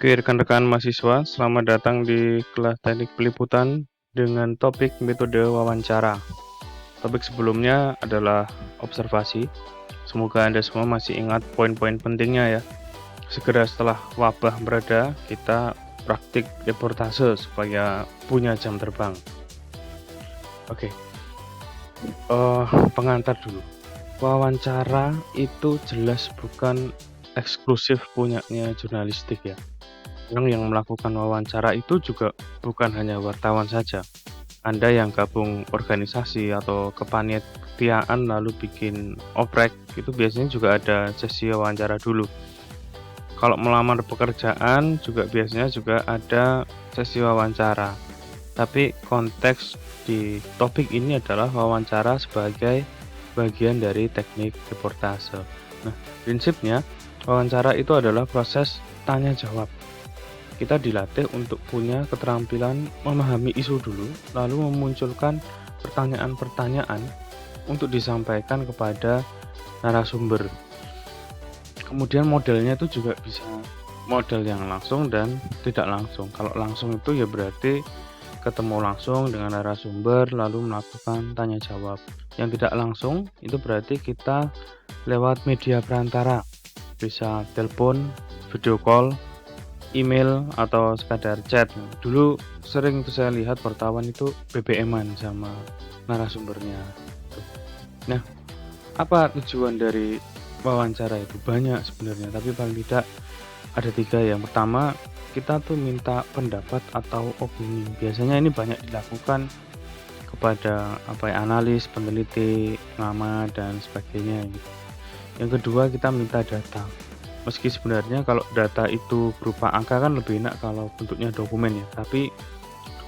Oke, rekan-rekan mahasiswa, selamat datang di kelas teknik peliputan dengan topik metode wawancara. Topik sebelumnya adalah observasi. Semoga Anda semua masih ingat poin-poin pentingnya ya. Segera setelah wabah mereda, kita praktik reportase supaya punya jam terbang. Oke, pengantar dulu. Wawancara itu jelas bukan eksklusif punyanya jurnalistik ya. Yang melakukan wawancara itu juga bukan hanya wartawan saja. Anda yang gabung organisasi atau kepanitiaan lalu bikin oprek, itu biasanya juga ada sesi wawancara dulu. Kalau melamar pekerjaan juga biasanya juga ada sesi wawancara. Tapi konteks di topik ini adalah wawancara sebagai bagian dari teknik reportase. Nah, prinsipnya wawancara itu adalah proses tanya jawab. Kita dilatih untuk punya keterampilan memahami isu dulu, lalu memunculkan pertanyaan-pertanyaan untuk disampaikan kepada narasumber. Kemudian modelnya itu juga bisa model yang langsung dan tidak langsung. Kalau langsung itu ya berarti ketemu langsung dengan narasumber lalu melakukan tanya jawab. Yang tidak langsung itu berarti kita lewat media perantara, bisa telepon, video call, email, atau sekadar chat. Dulu sering tuh saya lihat wartawan itu BBM-an sama narasumbernya. Nah, apa tujuan dari wawancara itu? Banyak sebenarnya, tapi paling tidak ada 3. Yang pertama, kita tuh minta pendapat atau opini. Biasanya ini banyak dilakukan kepada analis, peneliti, pengamat, dan sebagainya gitu. Yang kedua, kita minta data. Meski sebenarnya kalau data itu berupa angka kan lebih enak kalau bentuknya dokumen ya, tapi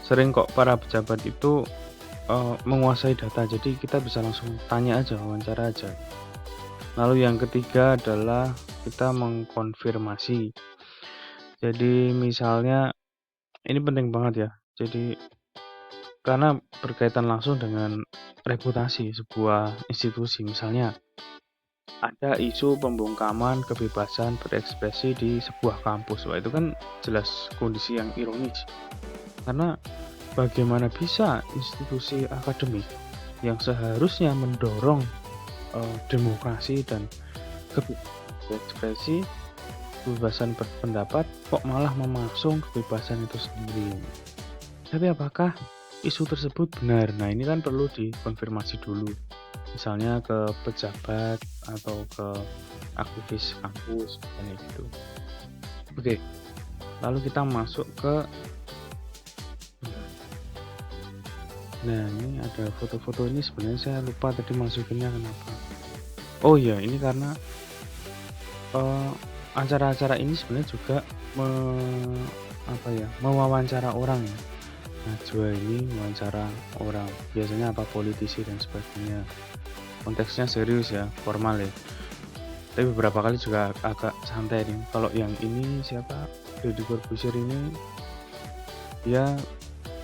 sering kok para pejabat itu menguasai data, jadi kita bisa langsung tanya aja, wawancara aja. Lalu yang ketiga adalah kita mengkonfirmasi. Jadi misalnya ini penting banget ya. Jadi karena berkaitan langsung dengan reputasi sebuah institusi. Misalnya ada isu pembungkaman kebebasan berekspresi di sebuah kampus. Wah, itu kan jelas kondisi yang ironis. Karena bagaimana bisa institusi akademik yang seharusnya mendorong demokrasi dan kebebasan berekspresi, kebebasan berpendapat, kok malah memasung kebebasan itu sendiri. Tapi apakah isu tersebut benar? Nah, ini kan perlu dikonfirmasi dulu. Misalnya ke pejabat atau ke aktivis kampus kayak gitu. Oke, lalu kita masuk ke ini ada foto-foto. Ini sebenarnya saya lupa tadi masukinnya kenapa. Oh iya, ini karena acara-acara ini sebenarnya juga mewawancara orang ya. Najwa ini wawancara orang, biasanya politisi dan sebagainya. Konteksnya serius ya, formal ya. Tapi beberapa kali juga agak santai nih. Kalau yang ini siapa? Deddy Corbuzier ini dia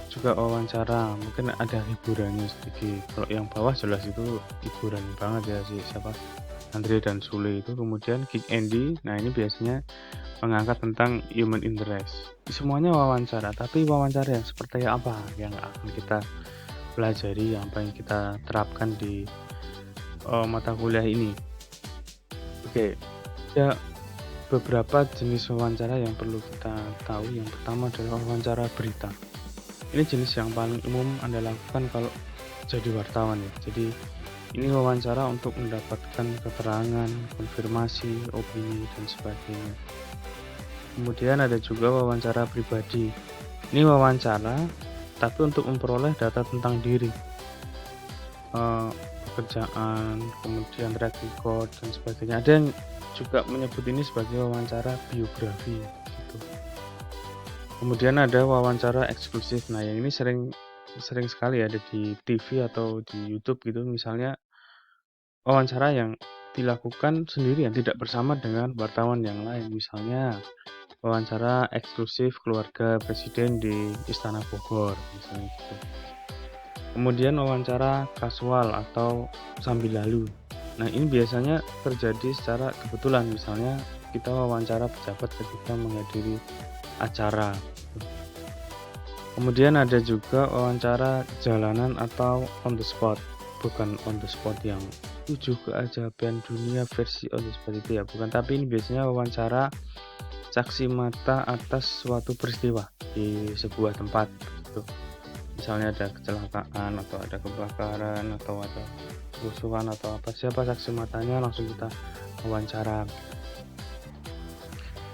juga wawancara, mungkin ada hiburannya sedikit. Kalau yang bawah jelas itu hiburan banget ya sih, siapa? Andre dan Sule itu. Kemudian Kick Andy, nah ini biasanya mengangkat tentang human interest. Semuanya wawancara, tapi wawancara yang seperti apa yang akan kita pelajari, yang paling kita terapkan di mata kuliah ini. Oke, ya beberapa jenis wawancara yang perlu kita tahu. Yang pertama adalah wawancara berita. Ini jenis yang paling umum Anda lakukan kalau jadi wartawan ya. Jadi ini wawancara untuk mendapatkan keterangan, konfirmasi, opini, dan sebagainya. Kemudian ada juga wawancara pribadi. Ini wawancara tapi untuk memperoleh data tentang diri, pekerjaan, kemudian track record, dan sebagainya. Ada yang juga menyebut ini sebagai wawancara biografi gitu. Kemudian ada wawancara eksklusif. Nah, yang ini sering sekali ada di TV atau di YouTube gitu. Misalnya wawancara yang dilakukan sendirian, tidak bersama dengan wartawan yang lain. Misalnya wawancara eksklusif keluarga presiden di Istana Bogor misalnya gitu. Kemudian wawancara kasual atau sambil lalu. Nah, ini biasanya terjadi secara kebetulan. Misalnya kita wawancara pejabat ketika menghadiri acara. Kemudian ada juga wawancara jalanan atau on the spot. Bukan on the spot yang 7 keajaiban dunia versi on the spot itu ya, bukan. Tapi ini biasanya wawancara saksi mata atas suatu peristiwa di sebuah tempat gitu. Misalnya ada kecelakaan atau ada kebakaran atau ada kerusuhan atau apa, siapa saksi matanya langsung kita wawancara.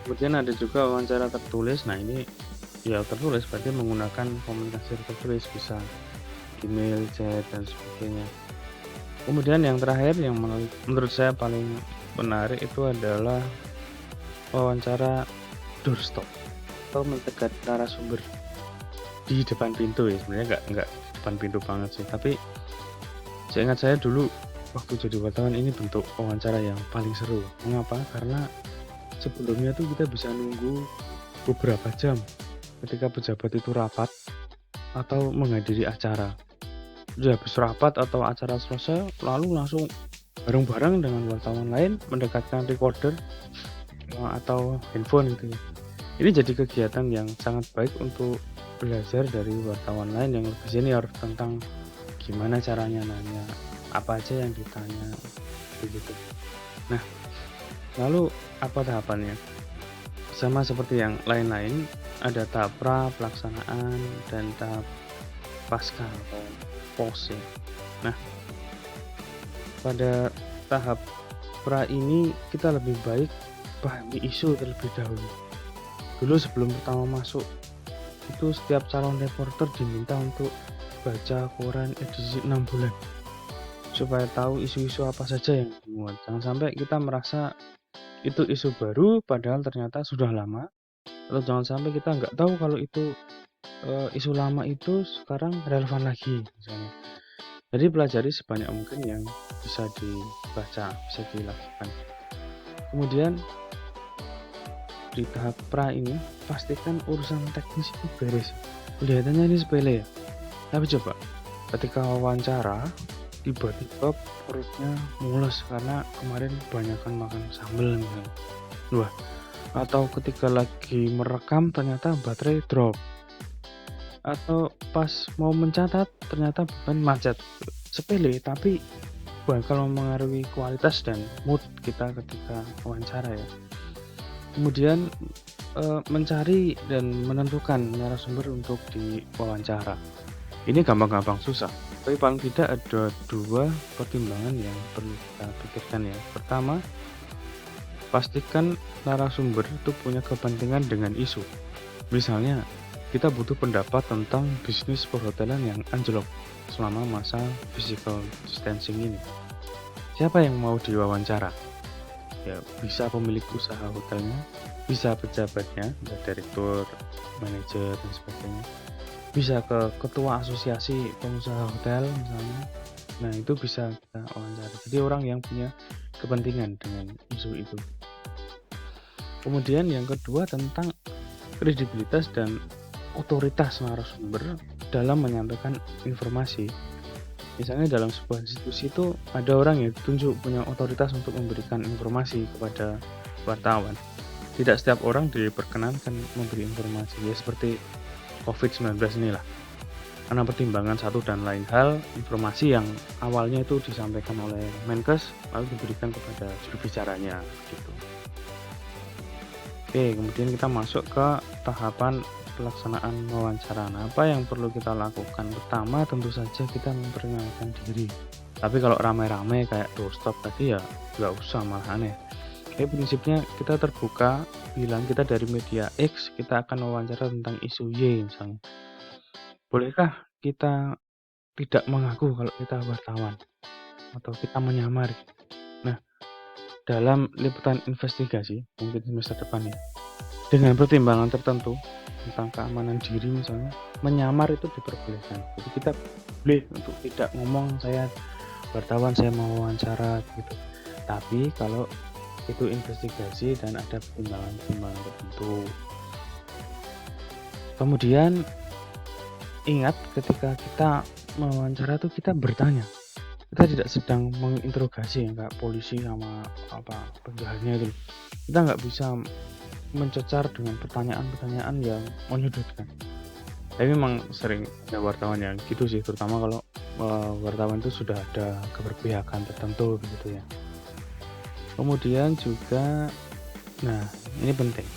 Kemudian ada juga wawancara tertulis. Nah ini ya tertulis berarti menggunakan komunikasi tertulis, bisa email, chat dan sebagainya. Kemudian yang terakhir yang menurut saya paling menarik itu adalah wawancara doorstop atau mencegat narasumber di depan pintu ya. Sebenarnya nggak depan pintu banget sih, tapi seingat saya dulu waktu jadi wartawan ini bentuk wawancara yang paling seru. Mengapa? Karena sebelumnya tuh kita bisa nunggu beberapa jam ketika pejabat itu rapat atau menghadiri acara. Udah habis rapat atau acara selesai, lalu langsung bareng-bareng dengan wartawan lain mendekatkan recorder atau handphone gitu ya. Ini jadi kegiatan yang sangat baik untuk belajar dari wartawan lain yang lebih senior tentang gimana caranya nanya, apa aja yang ditanya begitu. Nah, lalu apa tahapannya? Sama seperti yang lain-lain, ada tahap pra, pelaksanaan, dan tahap pasca atau post ya. Nah, pada tahap pra ini kita lebih baik pahami isu terlebih dahulu. Dulu sebelum pertama masuk itu setiap calon reporter diminta untuk baca koran edisi 6 bulan supaya tahu isu-isu apa saja yang dimuat. Jangan sampai kita merasa itu isu baru padahal ternyata sudah lama, atau jangan sampai kita nggak tahu kalau itu isu lama itu sekarang relevan lagi misalnya. Jadi pelajari sebanyak mungkin yang bisa dibaca, bisa dilakukan. Kemudian di tahap pra ini pastikan urusan teknis itu beres. Kelihatannya ini sepele ya, tapi coba ketika wawancara tiba-tiba perutnya mules karena kemarin kebanyakan makan sambal misalnya. Wah, atau ketika lagi merekam ternyata baterai drop, atau pas mau mencatat ternyata bukan macet. Sepele tapi bakal mempengaruhi kualitas dan mood kita ketika wawancara ya. Kemudian mencari dan menentukan narasumber untuk diwawancara. Ini gampang-gampang susah, tapi paling tidak ada 2 pertimbangan yang perlu kita pikirkan ya. Pertama, pastikan narasumber itu punya kepentingan dengan isu. Misalnya, kita butuh pendapat tentang bisnis perhotelan yang anjlok selama masa physical distancing ini. Siapa yang mau diwawancara? Ya, bisa pemilik usaha hotelnya, bisa pejabatnya, direktur, manajer dan sebagainya. Bisa ke ketua asosiasi pengusaha hotel misalnya. Nah, itu bisa kita wawancara. Jadi orang yang punya kepentingan dengan isu itu. Kemudian yang kedua tentang kredibilitas dan otoritas narasumber dalam menyampaikan informasi. Misalnya dalam sebuah institusi itu ada orang yang ditunjuk punya otoritas untuk memberikan informasi kepada wartawan. Tidak setiap orang diperkenankan memberi informasi ya, seperti COVID-19 inilah. Karena pertimbangan satu dan lain hal, informasi yang awalnya itu disampaikan oleh Menkes lalu diberikan kepada juru bicaranya gitu. Oke, kemudian kita masuk ke tahapan pelaksanaan wawancara. Nah, apa yang perlu kita lakukan? Pertama, tentu saja kita memperkenalkan diri. Tapi kalau ramai-ramai kayak doorstop tadi ya nggak usah, malah aneh. Oke, prinsipnya kita terbuka, bilang kita dari media X, kita akan wawancara tentang isu Y misalnya. Bolehkah kita tidak mengaku kalau kita wartawan atau kita menyamar? Nah, dalam liputan investigasi mungkin semester depan ya, dengan pertimbangan tertentu tentang keamanan diri misalnya, menyamar itu diperbolehkan. Jadi kita boleh untuk tidak ngomong saya wartawan, saya mau wawancara gitu. Tapi kalau itu investigasi dan ada pertimbangan-pertimbangan tertentu. Kemudian ingat ketika kita mewawancara itu kita bertanya. Kita tidak sedang menginterogasi ya, kayak polisi sama apa penjahatnya itu. Kita nggak bisa mencecar dengan pertanyaan-pertanyaan yang menyudutkan. Tapi memang sering ada wartawan yang gitu sih, terutama kalau, wartawan itu sudah ada keberpihakan tertentu begitu ya. Kemudian juga, nah ini penting,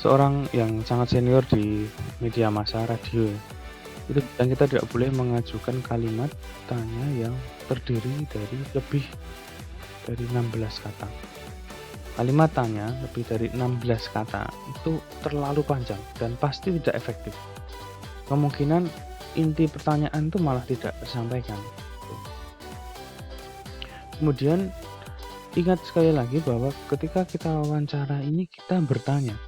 seorang yang sangat senior di media massa radio ya, itu bilang kita tidak boleh mengajukan kalimat tanya yang terdiri dari lebih dari 16 kata. Kalimat tanya lebih dari 16 kata itu terlalu panjang dan pasti tidak efektif. Kemungkinan inti pertanyaan itu malah tidak tersampaikan. Kemudian ingat sekali lagi bahwa ketika kita wawancara ini kita bertanya.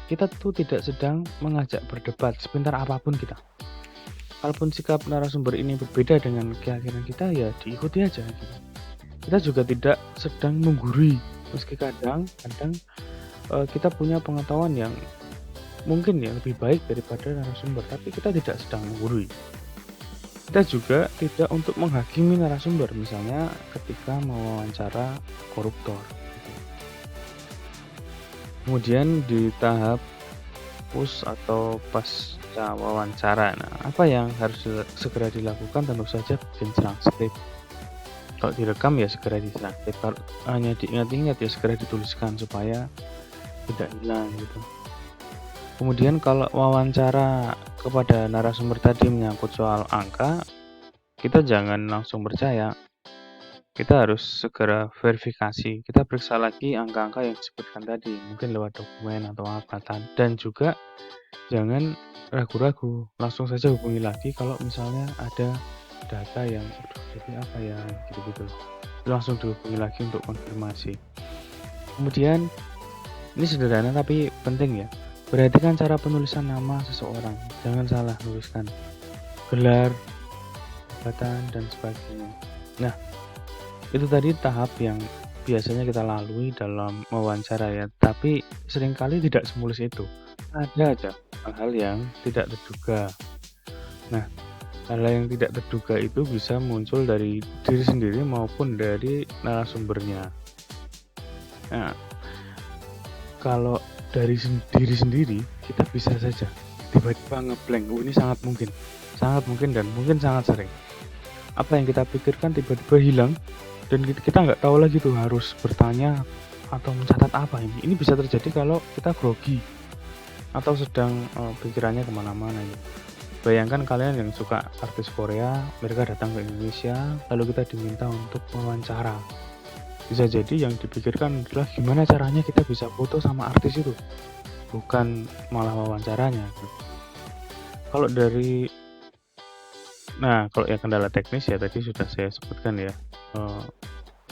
Kita tuh tidak sedang mengajak berdebat sebentar apapun kita. Kalaupun sikap narasumber ini berbeda dengan keyakinan kita ya diikuti aja gitu. Kita juga tidak sedang menggurui. Meski kadang kita punya pengetahuan yang mungkin ya lebih baik daripada narasumber, tapi kita tidak sedang menggurui. Kita juga tidak untuk menghakimi narasumber, misalnya ketika mewawancara koruptor. Kemudian di tahap push atau pasca wawancara, nah apa yang harus segera dilakukan? Tentu saja bikin serang skrip. Kalau direkam ya segera diserangkep, kalau hanya diingat-ingat ya segera dituliskan supaya tidak hilang gitu. Kemudian kalau wawancara kepada narasumber tadi menyangkut soal angka, kita jangan langsung percaya. Kita harus segera verifikasi. Kita periksa lagi angka-angka yang disebutkan tadi, mungkin lewat dokumen atau apa. Dan juga jangan ragu-ragu, langsung saja hubungi lagi kalau misalnya ada data yang jadi apa ya gitu-gitu, langsung dihubungi lagi untuk konfirmasi. Kemudian ini sederhana tapi penting ya, perhatikan cara penulisan nama seseorang, jangan salah tuliskan gelar, jabatan dan sebagainya. Nah itu tadi tahap yang biasanya kita lalui dalam wawancara ya, tapi seringkali tidak semulus itu, ada aja hal-hal yang tidak terduga. Nah hal yang tidak terduga itu bisa muncul dari diri sendiri maupun dari narasumbernya. Nah, kalau dari diri sendiri kita bisa saja tiba-tiba ngeblank. Ini sangat mungkin dan mungkin sangat sering. Apa yang kita pikirkan tiba-tiba hilang dan kita nggak tahu lagi tuh harus bertanya atau mencatat apa ini. Ini bisa terjadi kalau kita grogi atau sedang pikirannya kemana-mana ya. Bayangkan kalian yang suka artis Korea, mereka datang ke Indonesia, lalu kita diminta untuk wawancara. Bisa jadi yang dipikirkan adalah gimana caranya kita bisa foto sama artis itu, bukan malah wawancaranya. Kalau yang kendala teknis ya tadi sudah saya sebutkan ya,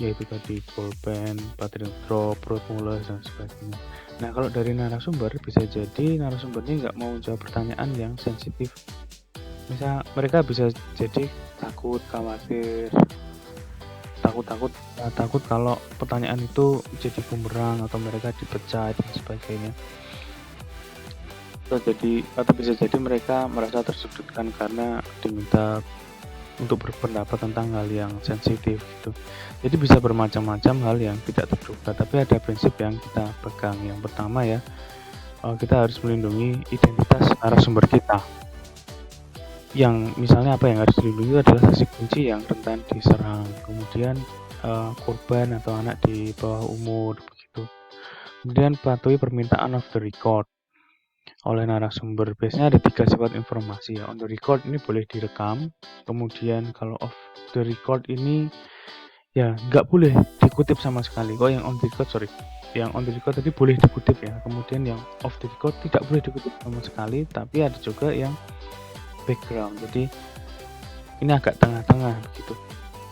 yaitu tadi pulpen, baterai drop, root mulus dan sebagainya. Nah kalau dari narasumber bisa jadi narasumbernya nggak mau jawab pertanyaan yang sensitif. Misal mereka bisa jadi takut, khawatir, takut kalau pertanyaan itu jadi bumerang atau mereka dipecat dan sebagainya. Atau bisa jadi mereka merasa tersudutkan karena diminta untuk berpendapat tentang hal yang sensitif gitu. Jadi bisa bermacam-macam hal yang tidak terduga, tapi ada prinsip yang kita pegang. Yang pertama ya, kita harus melindungi identitas narasumber kita. Yang misalnya apa yang harus dilindungi adalah saksi kunci yang rentan diserang, kemudian korban atau anak di bawah umur begitu. Kemudian patuhi permintaan off the record oleh narasumber. Biasanya ada 3 sifat informasi ya. On the record ini boleh direkam, kemudian kalau off the record ini ya nggak boleh dikutip sama sekali. Yang on the record tadi boleh dikutip ya, kemudian yang off the record tidak boleh dikutip sama sekali. Tapi ada juga yang background, jadi ini agak tengah-tengah begitu.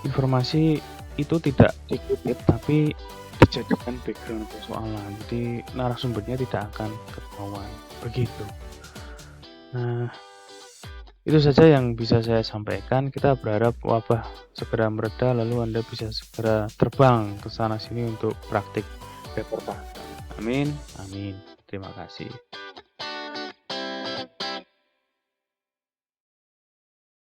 Informasi itu tidak dikutip tapi dijadikan background persoalan, jadi narasumbernya tidak akan ketahuan begitu. Nah itu saja yang bisa saya sampaikan. Kita berharap wabah segera mereda lalu Anda bisa segera terbang ke sana sini untuk praktik reportage. Amin. Terima kasih.